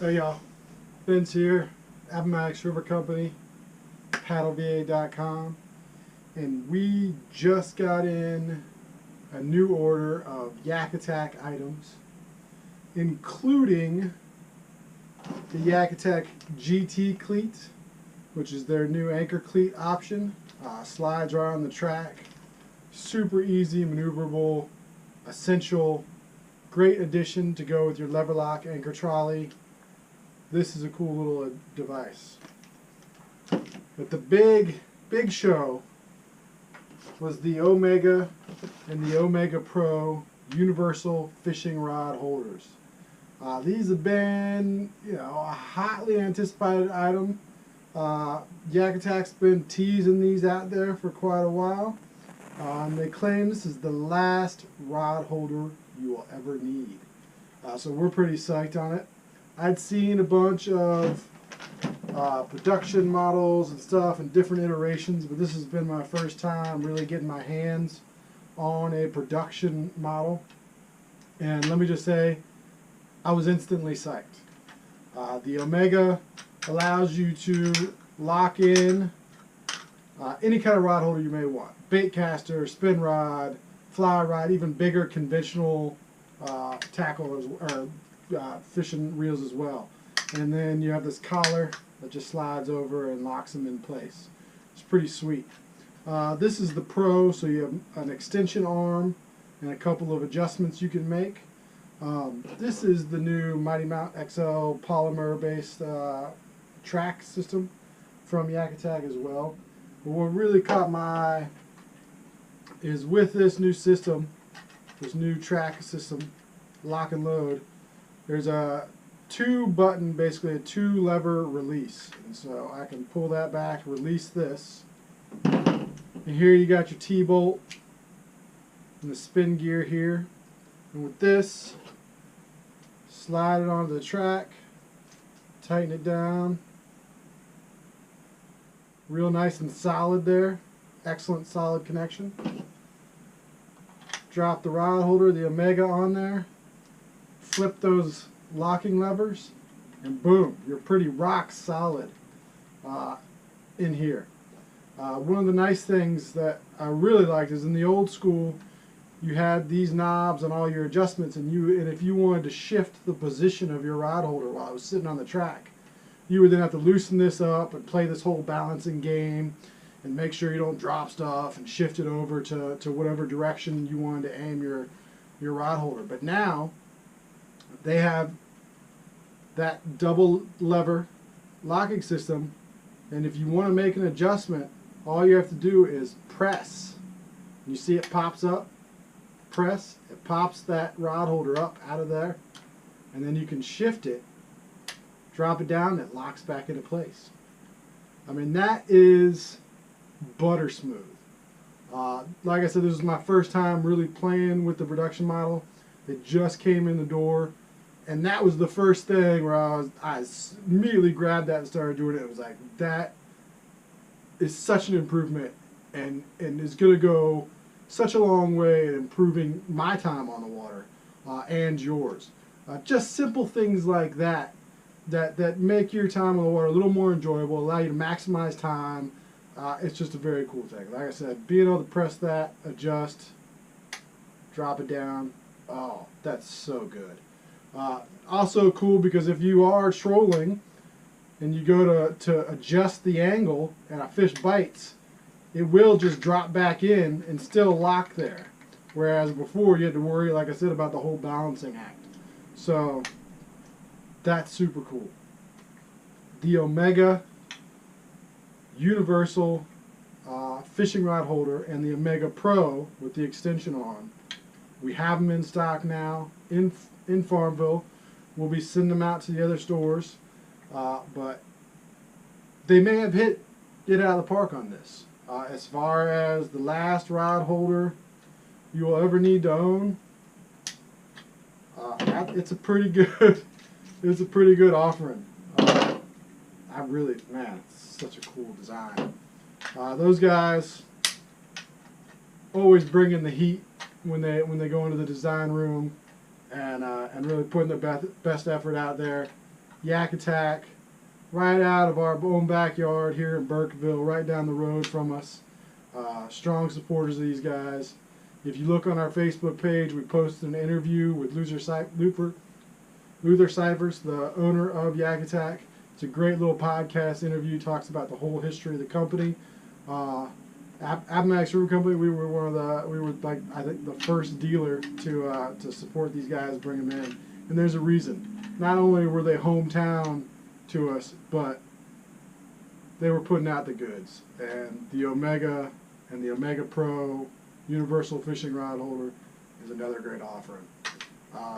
Hey y'all, Vince here, Appomattox River Company, PaddleVa.com, and we just got in a new order of Yakattack items, including the Yakattack GT cleat, which is their new anchor cleat option. Slides right on the track, super easy, maneuverable, essential, great addition to go with your lever lock anchor trolley. This is a cool little device. But the big show was the Omega and the Omega Pro universal fishing rod holders. These have been, a hotly anticipated item. Yakattack's been teasing these out there for quite a while. And they claim this is the last rod holder you will ever need. So we're pretty psyched on it. I'd seen a bunch of production models and stuff and different iterations, but this has been my first time really getting my hands on a production model. And let me just say, I was instantly psyched. The Omega allows you to lock in any kind of rod holder you may want. Bait caster, spin rod, fly rod, even bigger conventional tackle or fishing reels as well. And then you have this collar that just slides over and locks them in place. It's pretty sweet. This is the Pro, so you have an extension arm and a couple of adjustments you can make. This is the new Mighty Mount XL polymer based track system from Yakattack as well. But what really caught my eye is with this new system, this new track system, lock and load, there's a basically a two lever release. And so I can pull that back, release this. And here you got your T-bolt and the spin gear here. And with this, slide it onto the track, tighten it down. Real nice and solid there. Excellent solid connection. Drop the rod holder, the Omega, on there. Flip those locking levers, and boom, you're pretty rock solid in here. One of the nice things that I really liked is in the old school, you had these knobs and all your adjustments, and if you wanted to shift the position of your rod holder while it was sitting on the track, you would then have to loosen this up and play this whole balancing game and make sure you don't drop stuff and shift it over to whatever direction you wanted to aim your rod holder. But now they have that double lever locking system, and if you want to make an adjustment, all you have to do is press. You see it pops up, press, it pops that rod holder up out of there, and then you can shift it, drop it down, and it locks back into place. I mean, that is butter smooth. Like I said, this is my first time really playing with the production model. It just came in the door, and that was the first thing where I immediately grabbed that and started doing it. It was like, that is such an improvement, and is going to go such a long way in improving my time on the water and yours. Just simple things like that make your time on the water a little more enjoyable, allow you to maximize time. It's just a very cool thing. Like I said, being able to press that, adjust, drop it down, oh, that's so good. Also cool because if you are trolling and you go to adjust the angle and a fish bites, it will just drop back in and still lock there. Whereas before you had to worry, like I said, about the whole balancing act. So that's super cool. The Omega universal fishing rod holder and the Omega Pro with the extension arm. We have them in stock now in Farmville. We'll be sending them out to the other stores, but they may have hit it out of the park on this. As far as the last rod holder you will ever need to own, it's a pretty good offering. Man, it's such a cool design. Those guys always bring in the heat when they go into the design room and really putting their best effort out there. Yakattack, right out of our own backyard here in Burkeville, right down the road from us. Strong supporters of these guys. If you look on our Facebook page, we posted an interview with Luther Cyphers, the owner of Yakattack. It's a great little podcast interview. Talks about the whole history of the company. Appomattox River Company. We were like I think the first dealer to support these guys, bring them in, and there's a reason. Not only were they hometown to us, but they were putting out the goods. And the Omega and the Omega Pro Universal Fishing Rod Holder is another great offering.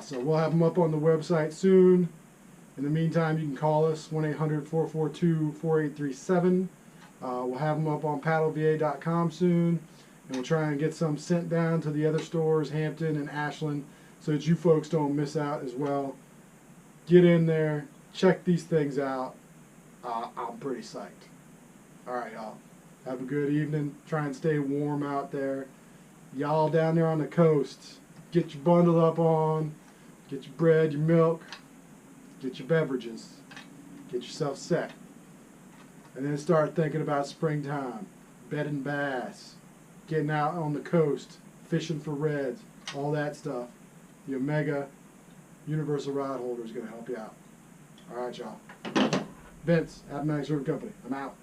So we'll have them up on the website soon. In the meantime, you can call us 1-800-442-4837. We'll have them up on PaddleVa.com soon, and we'll try and get some sent down to the other stores, Hampton and Ashland, so that you folks don't miss out as well. Get in there, check these things out. I'm pretty psyched. All right, y'all. Have a good evening. Try and stay warm out there. Y'all down there on the coast, get your bundle up on, get your bread, your milk, get your beverages, get yourself set. And then start thinking about springtime, bedding bass, getting out on the coast, fishing for reds, all that stuff. The Omega Universal Rod Holder is going to help you out. All right, y'all. Vince, Appomattox River Company. I'm out.